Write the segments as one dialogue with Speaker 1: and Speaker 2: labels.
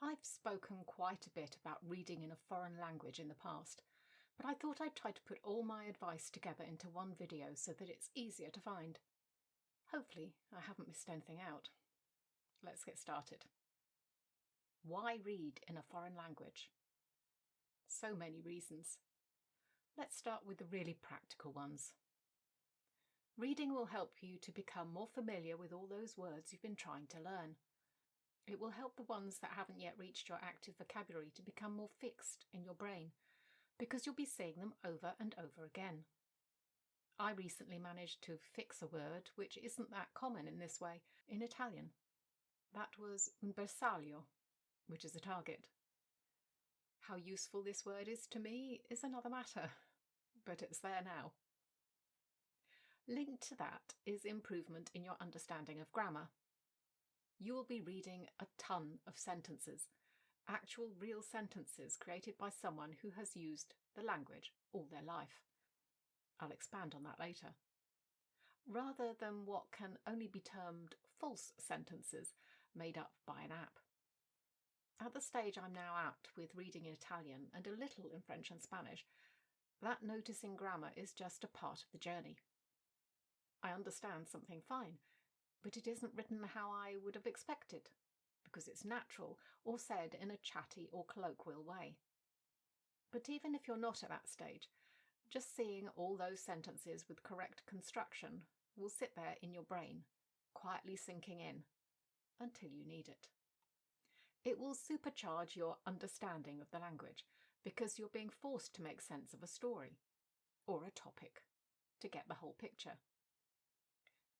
Speaker 1: I've spoken quite a bit about reading in a foreign language in the past, but I thought I'd try to put all my advice together into one video so that it's easier to find. Hopefully, I haven't missed anything out. Let's get started. Why read in a foreign language? So many reasons. Let's start with the really practical ones. Reading will help you to become more familiar with all those words you've been trying to learn. It will help the ones that haven't yet reached your active vocabulary to become more fixed in your brain, because you'll be seeing them over and over again. I recently managed to fix a word which isn't that common in this way in Italian. That was un bersaglio, which is a target. How useful this word is to me is another matter, but it's there now. Linked to that is improvement in your understanding of grammar. You will be reading a ton of sentences, actual real sentences created by someone who has used the language all their life. I'll expand on that later. Rather than what can only be termed false sentences made up by an app. At the stage I'm now at with reading in Italian and a little in French and Spanish, that noticing grammar is just a part of the journey. I understand something fine, but it isn't written how I would have expected, because it's natural or said in a chatty or colloquial way. But even if you're not at that stage, just seeing all those sentences with correct construction will sit there in your brain, quietly sinking in, until you need it. It will supercharge your understanding of the language, because you're being forced to make sense of a story, or a topic, to get the whole picture.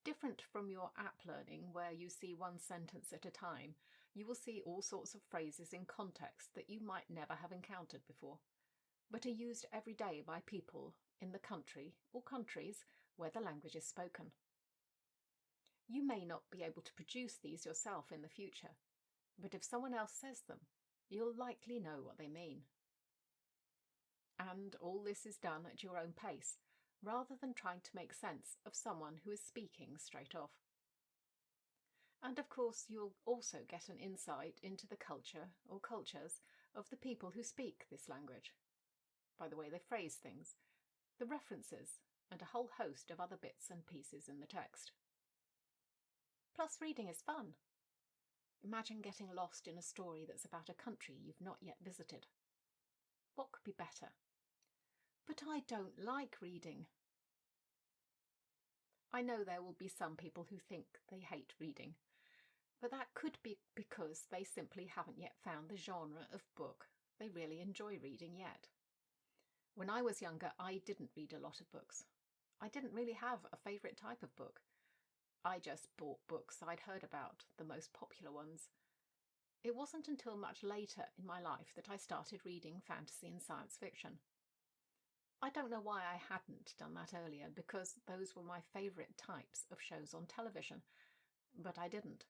Speaker 1: Different from your app learning, where you see one sentence at a time, you will see all sorts of phrases in context that you might never have encountered before, but are used every day by people in the country or countries where the language is spoken. You may not be able to produce these yourself in the future, but if someone else says them, you'll likely know what they mean. And all this is done at your own pace, rather than trying to make sense of someone who is speaking straight off. And of course, you'll also get an insight into the culture or cultures of the people who speak this language, by the way they phrase things, the references, and a whole host of other bits and pieces in the text. Plus, reading is fun. Imagine getting lost in a story that's about a country you've not yet visited. What could be better? But I don't like reading. I know there will be some people who think they hate reading, but that could be because they simply haven't yet found the genre of book they really enjoy reading yet. When I was younger, I didn't read a lot of books. I didn't really have a favourite type of book. I just bought books I'd heard about, the most popular ones. It wasn't until much later in my life that I started reading fantasy and science fiction. I don't know why I hadn't done that earlier, because those were my favourite types of shows on television, but I didn't.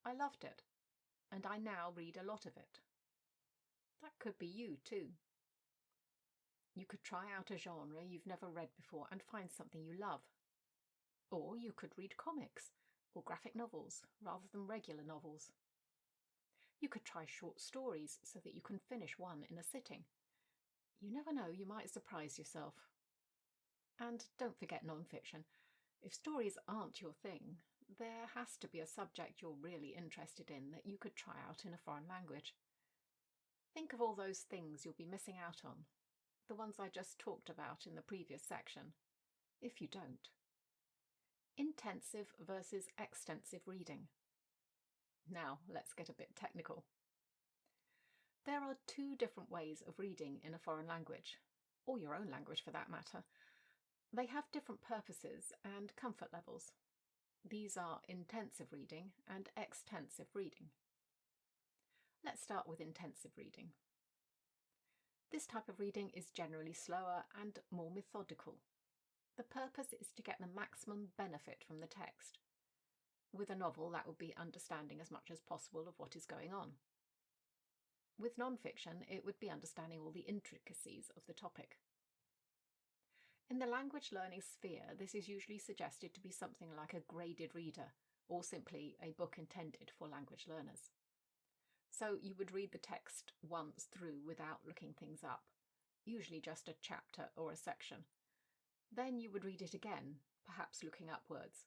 Speaker 1: I loved it, and I now read a lot of it. That could be you too. You could try out a genre you've never read before and find something you love. Or you could read comics or graphic novels rather than regular novels. You could try short stories so that you can finish one in a sitting. You never know, you might surprise yourself. And don't forget non-fiction. If stories aren't your thing, there has to be a subject you're really interested in that you could try out in a foreign language. Think of all those things you'll be missing out on, the ones I just talked about in the previous section, if you don't. Intensive versus extensive reading. Now, let's get a bit technical. There are two different ways of reading in a foreign language, or your own language for that matter. They have different purposes and comfort levels. These are intensive reading and extensive reading. Let's start with intensive reading. This type of reading is generally slower and more methodical. The purpose is to get the maximum benefit from the text. With a novel, that would be understanding as much as possible of what is going on. With non-fiction, it would be understanding all the intricacies of the topic. In the language learning sphere, this is usually suggested to be something like a graded reader, or simply a book intended for language learners. So you would read the text once through without looking things up, usually just a chapter or a section. Then you would read it again, perhaps looking up words.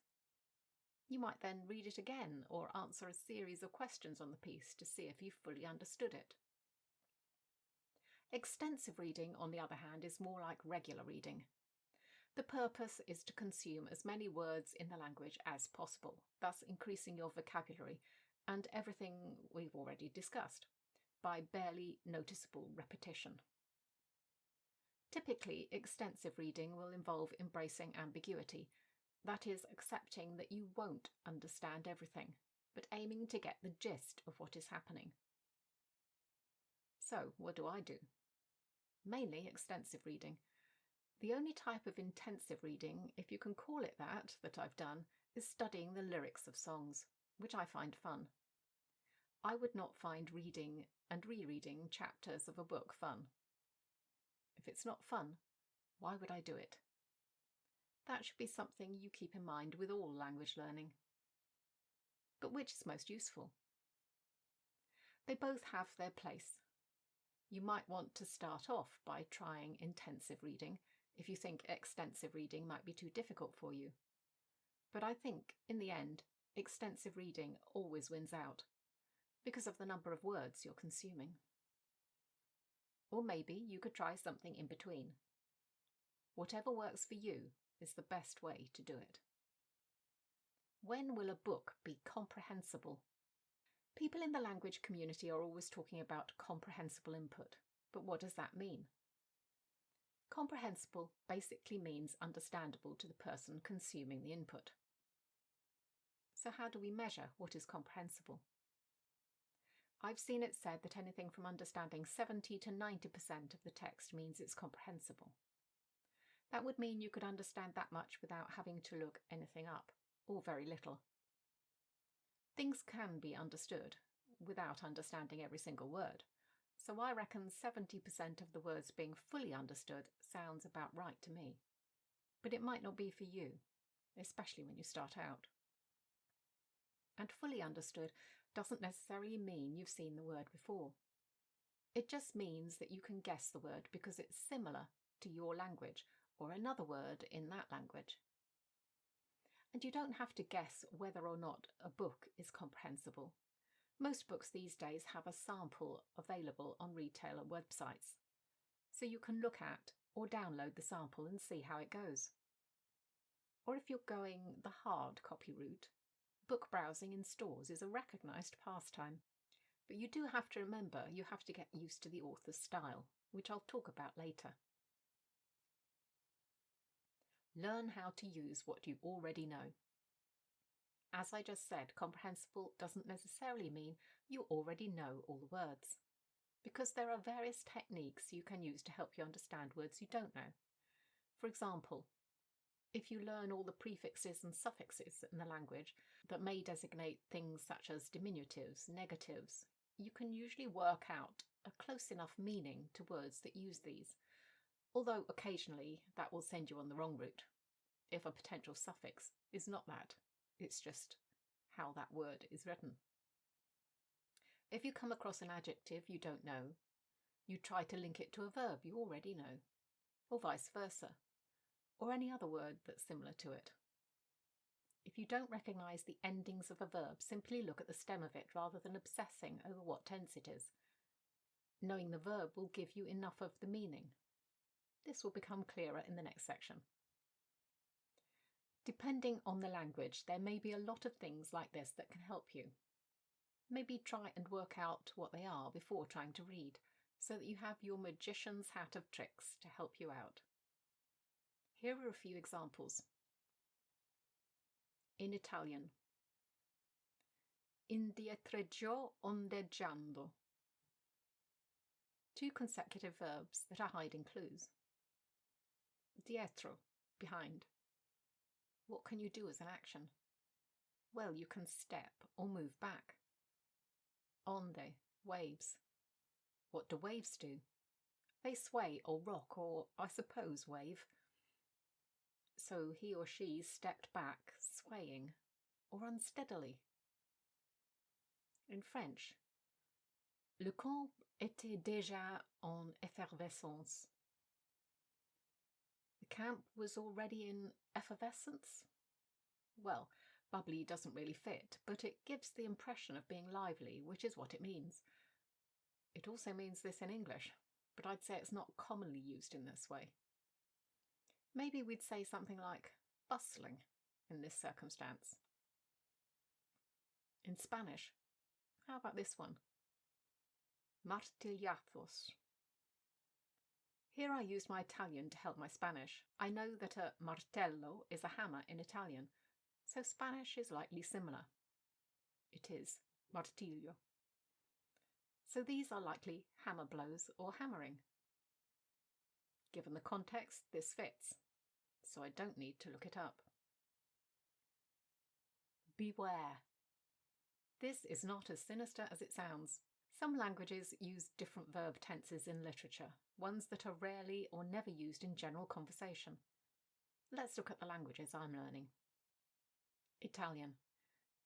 Speaker 1: You might then read it again or answer a series of questions on the piece to see if you fully understood it. Extensive reading, on the other hand, is more like regular reading. The purpose is to consume as many words in the language as possible, thus increasing your vocabulary and everything we've already discussed, by barely noticeable repetition. Typically, extensive reading will involve embracing ambiguity, that is, accepting that you won't understand everything, but aiming to get the gist of what is happening. So, what do I do? Mainly extensive reading. The only type of intensive reading, if you can call it that I've done, is studying the lyrics of songs, which I find fun. I would not find reading and rereading chapters of a book fun. If it's not fun, why would I do it? That should be something you keep in mind with all language learning. But which is most useful? They both have their place. You might want to start off by trying intensive reading if you think extensive reading might be too difficult for you. But I think, in the end, extensive reading always wins out, because of the number of words you're consuming. Or maybe you could try something in between. Whatever works for you is the best way to do it. When will a book be comprehensible? People in the language community are always talking about comprehensible input, but what does that mean? Comprehensible basically means understandable to the person consuming the input. So how do we measure what is comprehensible? I've seen it said that anything from understanding 70 to 90% of the text means it's comprehensible. That would mean you could understand that much without having to look anything up, or very little. Things can be understood without understanding every single word, so I reckon 70% of the words being fully understood sounds about right to me. But it might not be for you, especially when you start out. And fully understood doesn't necessarily mean you've seen the word before. It just means that you can guess the word because it's similar to your language or another word in that language. And you don't have to guess whether or not a book is comprehensible. Most books these days have a sample available on retailer websites, so you can look at or download the sample and see how it goes. Or if you're going the hard copy route, book browsing in stores is a recognised pastime. But you do have to remember you have to get used to the author's style, which I'll talk about later. Learn how to use what you already know. As I just said, comprehensible doesn't necessarily mean you already know all the words, because there are various techniques you can use to help you understand words you don't know. For example, if you learn all the prefixes and suffixes in the language that may designate things such as diminutives, negatives, you can usually work out a close enough meaning to words that use these, although occasionally that will send you on the wrong route, if a potential suffix is not that, it's just how that word is written. If you come across an adjective you don't know, you try to link it to a verb you already know, or vice versa, or any other word that's similar to it. If you don't recognise the endings of a verb, simply look at the stem of it rather than obsessing over what tense it is. Knowing the verb will give you enough of the meaning. This will become clearer in the next section. Depending on the language, there may be a lot of things like this that can help you. Maybe try and work out what they are before trying to read, so that you have your magician's hat of tricks to help you out. Here are a few examples. In Italian, indietreggiò ondeggiando. Two consecutive verbs that are hiding clues. Dietro, behind. What can you do as an action? Well, you can step or move back. Onde, waves. What do waves do? They sway or rock or, I suppose, wave. So he or she stepped back, swaying, or unsteadily. In French, Le camp était déjà en effervescence. The camp was already in effervescence? Well, bubbly doesn't really fit, but it gives the impression of being lively, which is what it means. It also means this in English, but I'd say it's not commonly used in this way. Maybe we'd say something like bustling in this circumstance. In Spanish, how about this one? Martillazos. Here I used my Italian to help my Spanish. I know that a martello is a hammer in Italian, so Spanish is likely similar. It is martillo. So these are likely hammer blows or hammering. Given the context, this fits, so I don't need to look it up. Beware. This is not as sinister as it sounds. Some languages use different verb tenses in literature, ones that are rarely or never used in general conversation. Let's look at the languages I'm learning. Italian.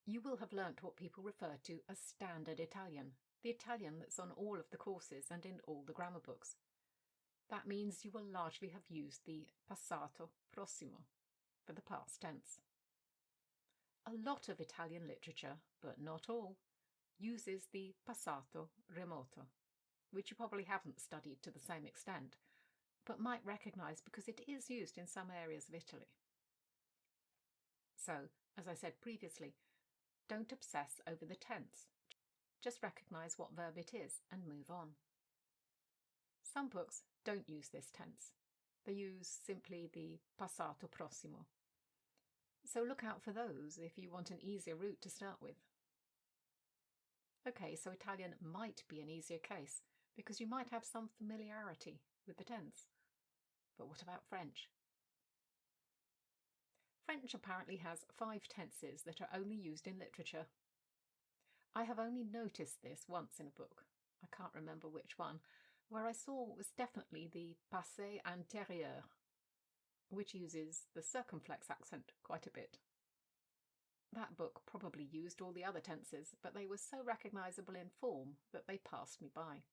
Speaker 1: You will have learnt what people refer to as standard Italian, the Italian that's on all of the courses and in all the grammar books. That means you will largely have used the passato prossimo for the past tense. A lot of Italian literature, but not all, uses the passato remoto, which you probably haven't studied to the same extent, but might recognise because it is used in some areas of Italy. So, as I said previously, don't obsess over the tense. Just recognise what verb it is and move on. Some books don't use this tense. They use simply the passato prossimo. So look out for those if you want an easier route to start with. Okay, so Italian might be an easier case because you might have some familiarity with the tense. But what about French? French apparently has 5 tenses that are only used in literature. I have only noticed this once in a book, I can't remember which one, where I saw was definitely the passé antérieur, which uses the circumflex accent quite a bit. That book probably used all the other tenses, but they were so recognisable in form that they passed me by.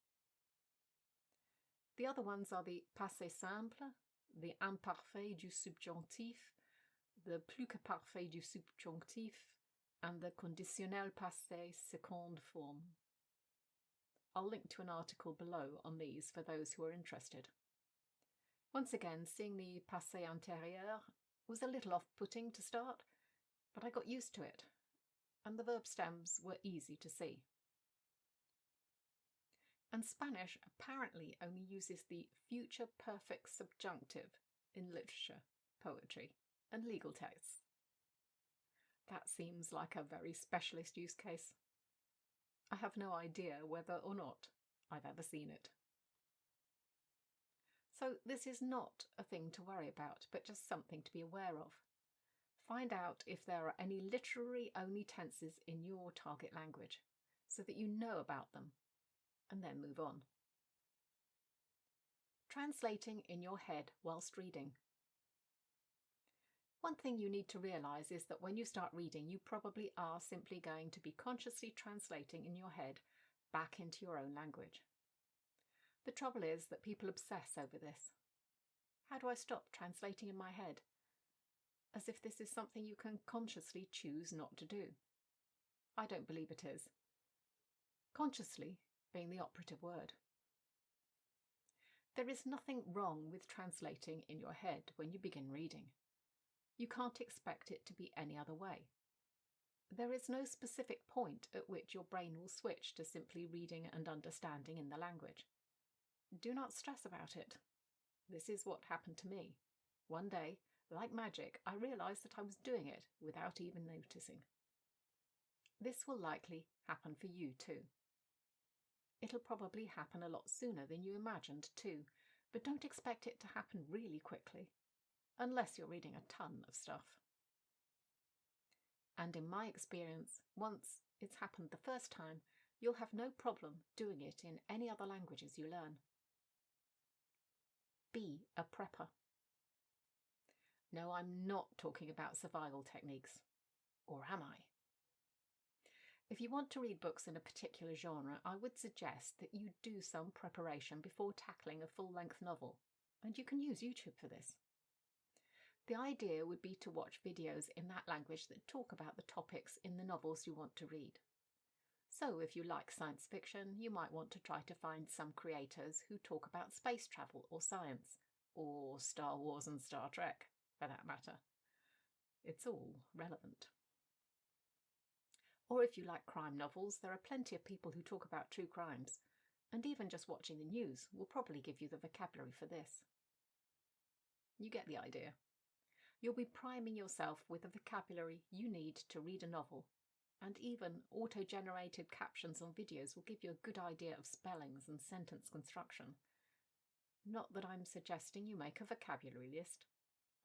Speaker 1: The other ones are the passé simple, the imparfait du subjonctif, the plus que parfait du subjonctif, and the conditionnel passé seconde forme. I'll link to an article below on these for those who are interested. Once again, seeing the passé antérieur was a little off-putting to start, but I got used to it, and the verb stems were easy to see. And Spanish apparently only uses the future perfect subjunctive in literature, poetry, and legal texts. That seems like a very specialist use case. I have no idea whether or not I've ever seen it. So this is not a thing to worry about, but just something to be aware of. Find out if there are any literary-only tenses in your target language, so that you know about them, and then move on. Translating in your head whilst reading. One thing you need to realise is that when you start reading, you probably are simply going to be consciously translating in your head back into your own language. The trouble is that people obsess over this. How do I stop translating in my head? As if this is something you can consciously choose not to do. I don't believe it is. Consciously being the operative word. There is nothing wrong with translating in your head when you begin reading. You can't expect it to be any other way. There is no specific point at which your brain will switch to simply reading and understanding in the language. Do not stress about it. This is what happened to me. One day, like magic, I realised that I was doing it without even noticing. This will likely happen for you too. It'll probably happen a lot sooner than you imagined too, but don't expect it to happen really quickly, unless you're reading a ton of stuff. And in my experience, once it's happened the first time, you'll have no problem doing it in any other languages you learn. Be a prepper. No, I'm not talking about survival techniques. Or am I? If you want to read books in a particular genre, I would suggest that you do some preparation before tackling a full-length novel, and you can use YouTube for this. The idea would be to watch videos in that language that talk about the topics in the novels you want to read. So if you like science fiction, you might want to try to find some creators who talk about space travel or science, or Star Wars and Star Trek, for that matter. It's all relevant. Or if you like crime novels, there are plenty of people who talk about true crimes, and even just watching the news will probably give you the vocabulary for this. You get the idea. You'll be priming yourself with the vocabulary you need to read a novel, and even auto-generated captions on videos will give you a good idea of spellings and sentence construction. Not that I'm suggesting you make a vocabulary list.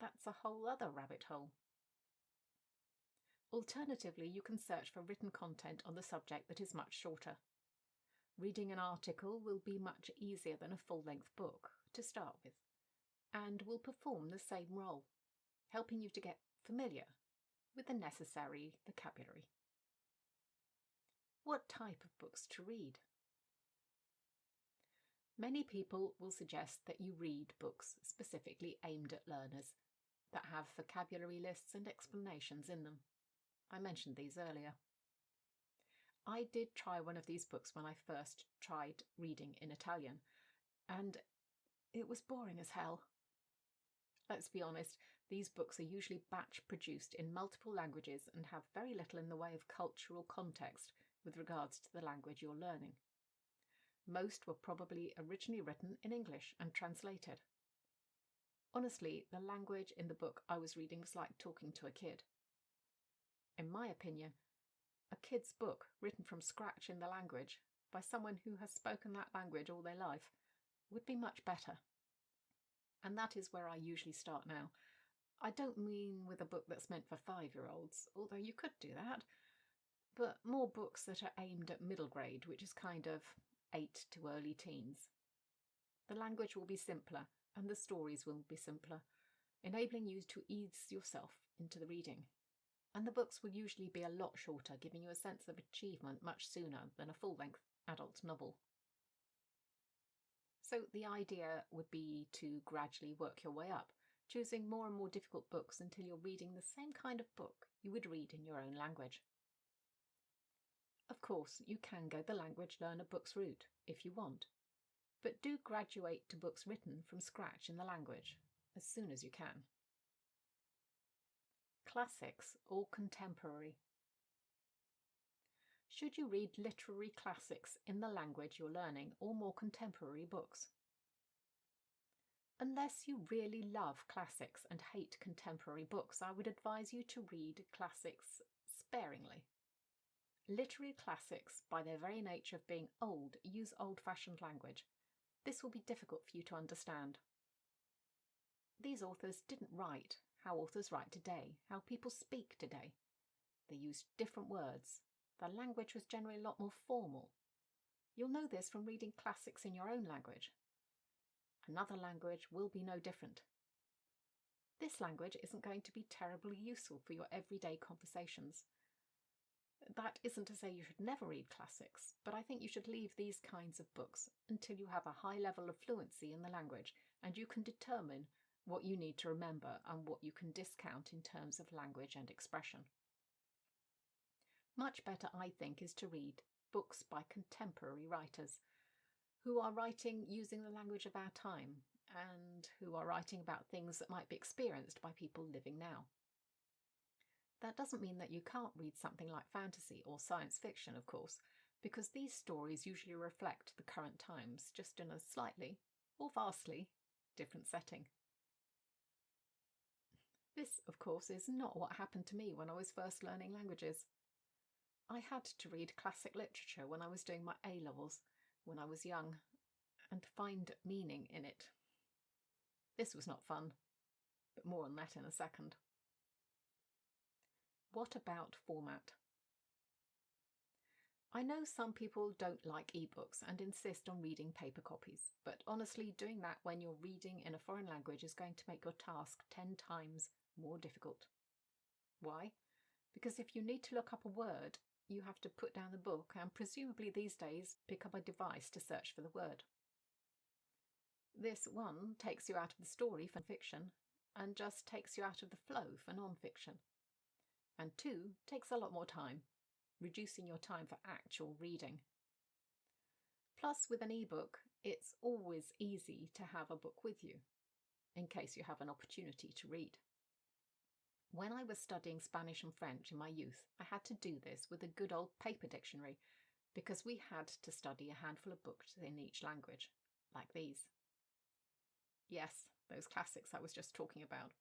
Speaker 1: That's a whole other rabbit hole. Alternatively, you can search for written content on the subject that is much shorter. Reading an article will be much easier than a full-length book to start with, and will perform the same role, helping you to get familiar with the necessary vocabulary. What type of books to read? Many people will suggest that you read books specifically aimed at learners that have vocabulary lists and explanations in them. I mentioned these earlier. I did try one of these books when I first tried reading in Italian, and it was boring as hell. Let's be honest, these books are usually batch produced in multiple languages and have very little in the way of cultural context with regards to the language you're learning. Most were probably originally written in English and translated. Honestly, the language in the book I was reading was like talking to a kid. In my opinion, a kid's book written from scratch in the language by someone who has spoken that language all their life would be much better. And that is where I usually start now. I don't mean with a book that's meant for 5-year-olds, although you could do that, but more books that are aimed at middle grade, which is kind of 8 to early teens. The language will be simpler and the stories will be simpler, enabling you to ease yourself into the reading. And the books will usually be a lot shorter, giving you a sense of achievement much sooner than a full-length adult novel. So the idea would be to gradually work your way up, choosing more and more difficult books until you're reading the same kind of book you would read in your own language. Of course, you can go the language learner books route if you want, but do graduate to books written from scratch in the language as soon as you can. Classics or contemporary? Should you read literary classics in the language you're learning or more contemporary books? Unless you really love classics and hate contemporary books, I would advise you to read classics sparingly. Literary classics, by their very nature of being old, use old-fashioned language. This will be difficult for you to understand. These authors didn't write how authors write today, how people speak today. They used different words. The language was generally a lot more formal. You'll know this from reading classics in your own language. Another language will be no different. This language isn't going to be terribly useful for your everyday conversations. That isn't to say you should never read classics, but I think you should leave these kinds of books until you have a high level of fluency in the language and you can determine what you need to remember and what you can discount in terms of language and expression. Much better, I think, is to read books by contemporary writers who are writing using the language of our time and who are writing about things that might be experienced by people living now. That doesn't mean that you can't read something like fantasy or science fiction, of course, because these stories usually reflect the current times, just in a slightly, or vastly, different setting. This, of course, is not what happened to me when I was first learning languages. I had to read classic literature when I was doing my A-levels, when I was young, and find meaning in it. This was not fun, but more on that in a second. What about format? I know some people don't like ebooks and insist on reading paper copies, but honestly, doing that when you're reading in a foreign language is going to make your task 10 times more difficult. Why? Because if you need to look up a word, you have to put down the book and presumably these days pick up a device to search for the word. This, one, takes you out of the story for fiction and just takes you out of the flow for non-fiction. And two, takes a lot more time, reducing your time for actual reading. Plus, with an ebook, it's always easy to have a book with you, in case you have an opportunity to read. When I was studying Spanish and French in my youth, I had to do this with a good old paper dictionary, because we had to study a handful of books in each language, like these. Yes, those classics I was just talking about.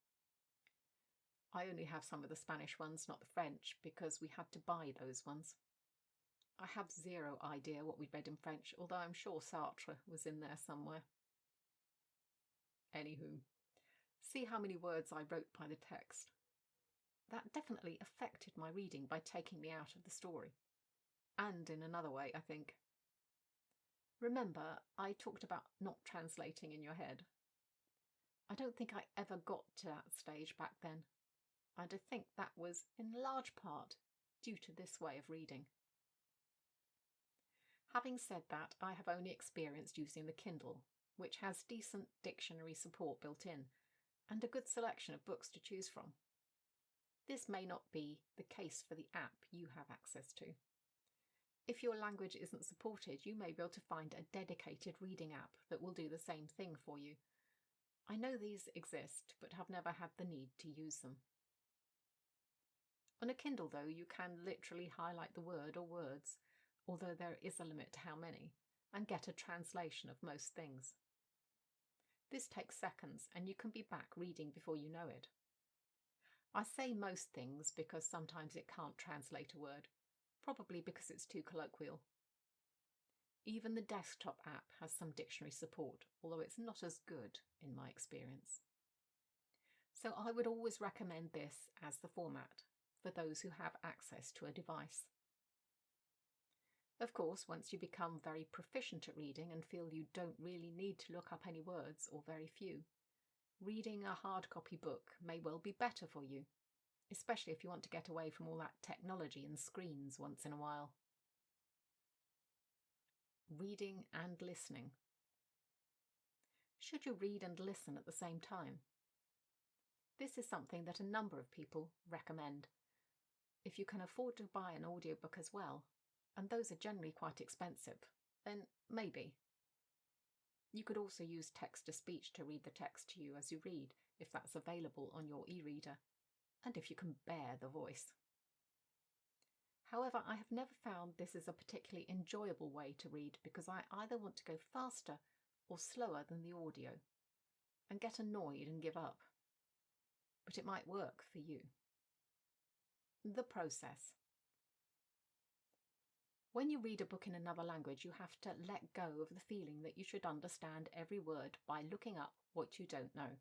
Speaker 1: I only have some of the Spanish ones, not the French, because we had to buy those ones. I have zero idea what we read in French, although I'm sure Sartre was in there somewhere. Anywho, see how many words I wrote by the text. That definitely affected my reading by taking me out of the story. And in another way, I think. Remember, I talked about not translating in your head. I don't think I ever got to that stage back then, and I think that was in large part due to this way of reading. Having said that, I have only experienced using the Kindle, which has decent dictionary support built in, and a good selection of books to choose from. This may not be the case for the app you have access to. If your language isn't supported, you may be able to find a dedicated reading app that will do the same thing for you. I know these exist, but have never had the need to use them. On a Kindle, though, you can literally highlight the word or words, although there is a limit to how many, and get a translation of most things. This takes seconds, and you can be back reading before you know it. I say most things because sometimes it can't translate a word, probably because it's too colloquial. Even the desktop app has some dictionary support, although it's not as good in my experience. So I would always recommend this as the format for those who have access to a device. Of course, once you become very proficient at reading and feel you don't really need to look up any words or very few, reading a hard copy book may well be better for you, especially if you want to get away from all that technology and screens once in a while. Reading and listening. Should you read and listen at the same time? This is something that a number of people recommend. If you can afford to buy an audiobook as well, and those are generally quite expensive, then maybe. You could also use text-to-speech to read the text to you as you read, if that's available on your e-reader, and if you can bear the voice. However, I have never found this is a particularly enjoyable way to read because I either want to go faster or slower than the audio, and get annoyed and give up. But it might work for you. The process. When you read a book in another language, you have to let go of the feeling that you should understand every word by looking up what you don't know.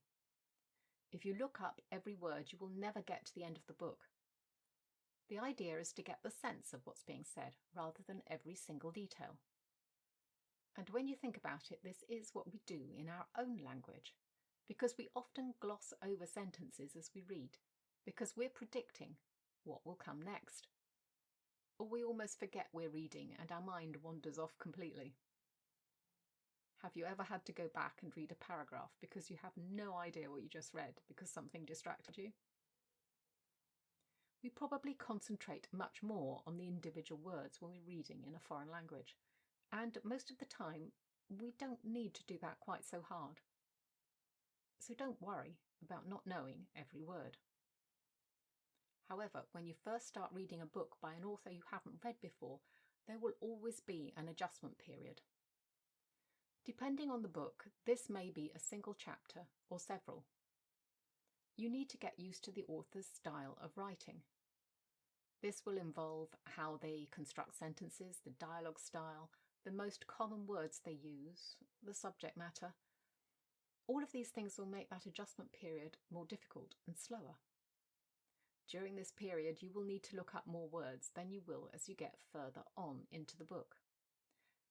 Speaker 1: If you look up every word, you will never get to the end of the book. The idea is to get the sense of what's being said rather than every single detail. And when you think about it, this is what we do in our own language, because we often gloss over sentences as we read, because we're predicting what will come next. Or we almost forget we're reading and our mind wanders off completely. Have you ever had to go back and read a paragraph because you have no idea what you just read because something distracted you? We probably concentrate much more on the individual words when we're reading in a foreign language, and most of the time we don't need to do that quite so hard. So don't worry about not knowing every word. However, when you first start reading a book by an author you haven't read before, there will always be an adjustment period. Depending on the book, this may be a single chapter or several. You need to get used to the author's style of writing. This will involve how they construct sentences, the dialogue style, the most common words they use, the subject matter. All of these things will make that adjustment period more difficult and slower. During this period, you will need to look up more words than you will as you get further on into the book.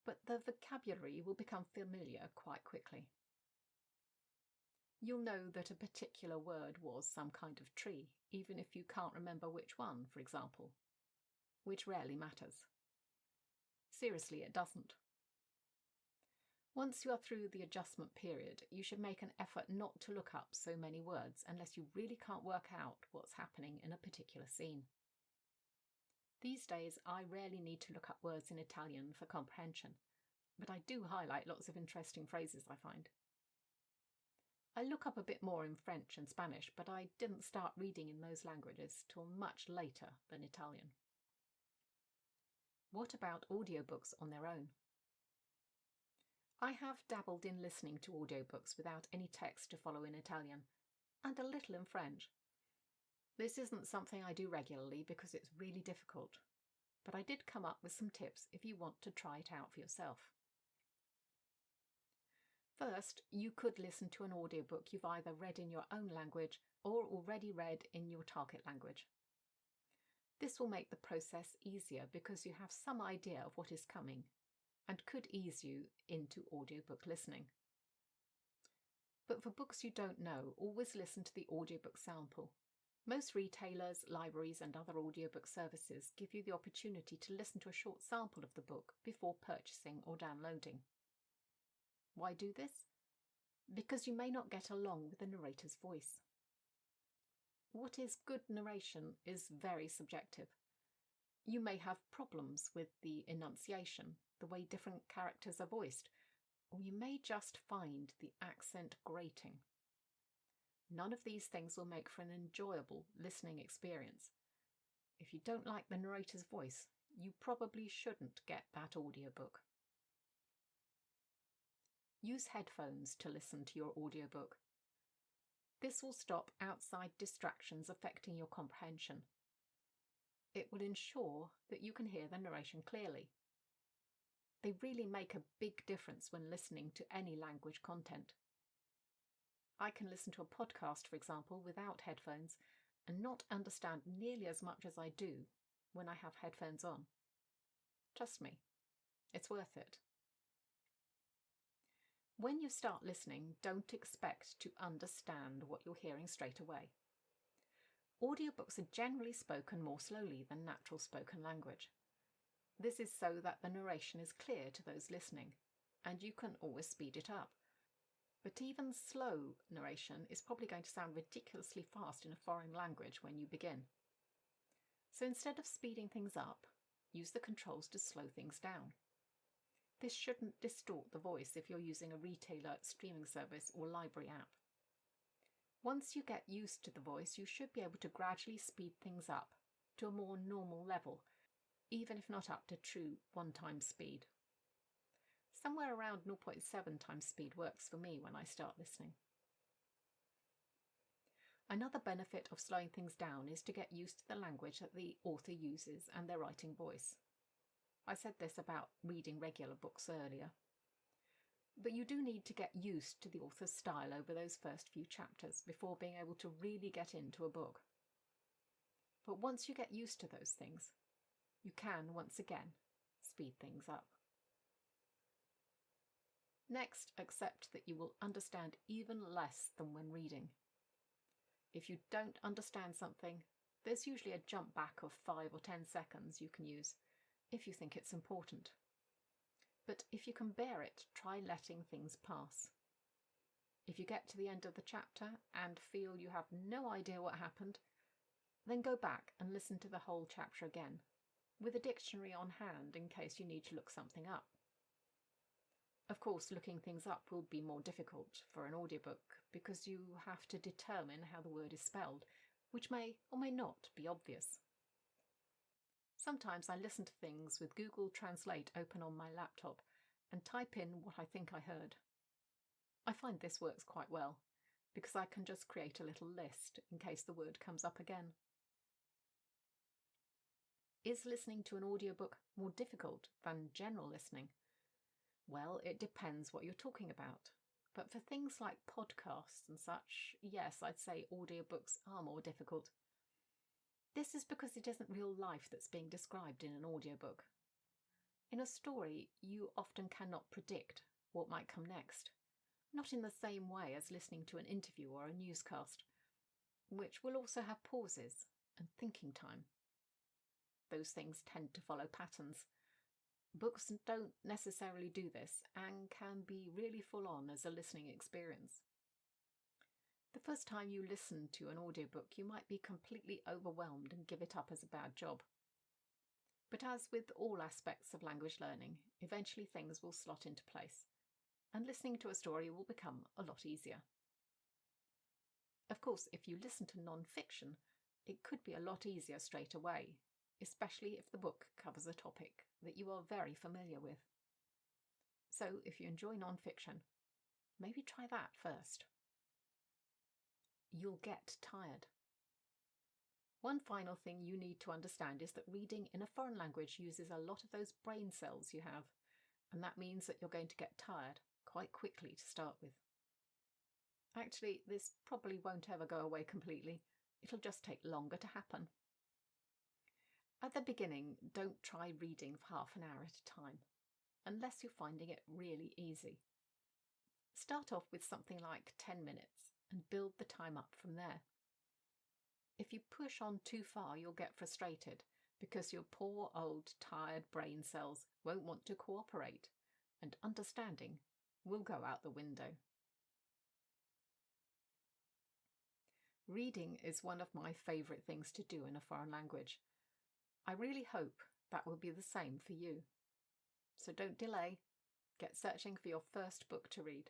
Speaker 1: But the vocabulary will become familiar quite quickly. You'll know that a particular word was some kind of tree, even if you can't remember which one, for example. which rarely matters. Seriously, it doesn't. Once you are through the adjustment period, you should make an effort not to look up so many words unless you really can't work out what's happening in a particular scene. These days, I rarely need to look up words in Italian for comprehension, but I do highlight lots of interesting phrases I find. I look up a bit more in French and Spanish, but I didn't start reading in those languages till much later than Italian. What about audiobooks on their own? I have dabbled in listening to audiobooks without any text to follow in Italian, and a little in French. This isn't something I do regularly because it's really difficult, but I did come up with some tips if you want to try it out for yourself. First, you could listen to an audiobook you've either read in your own language or already read in your target language. This will make the process easier because you have some idea of what is coming and could ease you into audiobook listening. But for books you don't know, always listen to the audiobook sample. Most retailers, libraries and other audiobook services give you the opportunity to listen to a short sample of the book before purchasing or downloading. Why do this? Because you may not get along with the narrator's voice. What is good narration is very subjective. You may have problems with the enunciation, the way different characters are voiced, or you may just find the accent grating. None of these things will make for an enjoyable listening experience. If you don't like the narrator's voice, you probably shouldn't get that audiobook. Use headphones to listen to your audiobook. This will stop outside distractions affecting your comprehension. It will ensure that you can hear the narration clearly. They really make a big difference when listening to any language content. I can listen to a podcast, for example, without headphones and not understand nearly as much as I do when I have headphones on. Trust me, it's worth it. When you start listening, don't expect to understand what you're hearing straight away. Audiobooks are generally spoken more slowly than natural spoken language. This is so that the narration is clear to those listening, and you can always speed it up. But even slow narration is probably going to sound ridiculously fast in a foreign language when you begin. So instead of speeding things up, use the controls to slow things down. This shouldn't distort the voice if you're using a retailer, streaming service or library app. Once you get used to the voice, you should be able to gradually speed things up to a more normal level, even if not up to true one-time speed. Somewhere around 0.7 times speed works for me when I start listening. Another benefit of slowing things down is to get used to the language that the author uses and their writing voice. I said this about reading regular books earlier. But you do need to get used to the author's style over those first few chapters before being able to really get into a book. But once you get used to those things, you can, once again, speed things up. Next, accept that you will understand even less than when reading. If you don't understand something, there's usually a jump back of 5 or 10 seconds you can use if you think it's important. But if you can bear it, try letting things pass. If you get to the end of the chapter and feel you have no idea what happened, then go back and listen to the whole chapter again, with a dictionary on hand in case you need to look something up. Of course, looking things up will be more difficult for an audiobook because you have to determine how the word is spelled, which may or may not be obvious. Sometimes I listen to things with Google Translate open on my laptop and type in what I think I heard. I find this works quite well because I can just create a little list in case the word comes up again. Is listening to an audiobook more difficult than general listening? Well, it depends what you're talking about. But for things like podcasts and such, yes, I'd say audiobooks are more difficult. This is because it isn't real life that's being described in an audiobook. In a story, you often cannot predict what might come next, not in the same way as listening to an interview or a newscast, which will also have pauses and thinking time. those things tend to follow patterns. Books don't necessarily do this and can be really full on as a listening experience. The first time you listen to an audiobook, you might be completely overwhelmed and give it up as a bad job. But as with all aspects of language learning, eventually things will slot into place, and listening to a story will become a lot easier. Of course, if you listen to non-fiction, it could be a lot easier straight away, especially if the book covers a topic that you are very familiar with. So if you enjoy non-fiction, maybe try that first. You'll get tired. One final thing you need to understand is that reading in a foreign language uses a lot of those brain cells you have, and that means that you're going to get tired quite quickly to start with. Actually, this probably won't ever go away completely. It'll just take longer to happen. At the beginning, don't try reading for half an hour at a time, unless you're finding it really easy. Start off with something like 10 minutes and build the time up from there. If you push on too far, you'll get frustrated because your poor old tired brain cells won't want to cooperate, and understanding will go out the window. Reading is one of my favourite things to do in a foreign language. I really hope that will be the same for you. So don't delay. Get searching for your first book to read.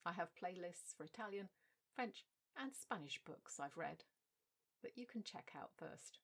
Speaker 1: I have playlists for Italian, French and Spanish books I've read that you can check out first.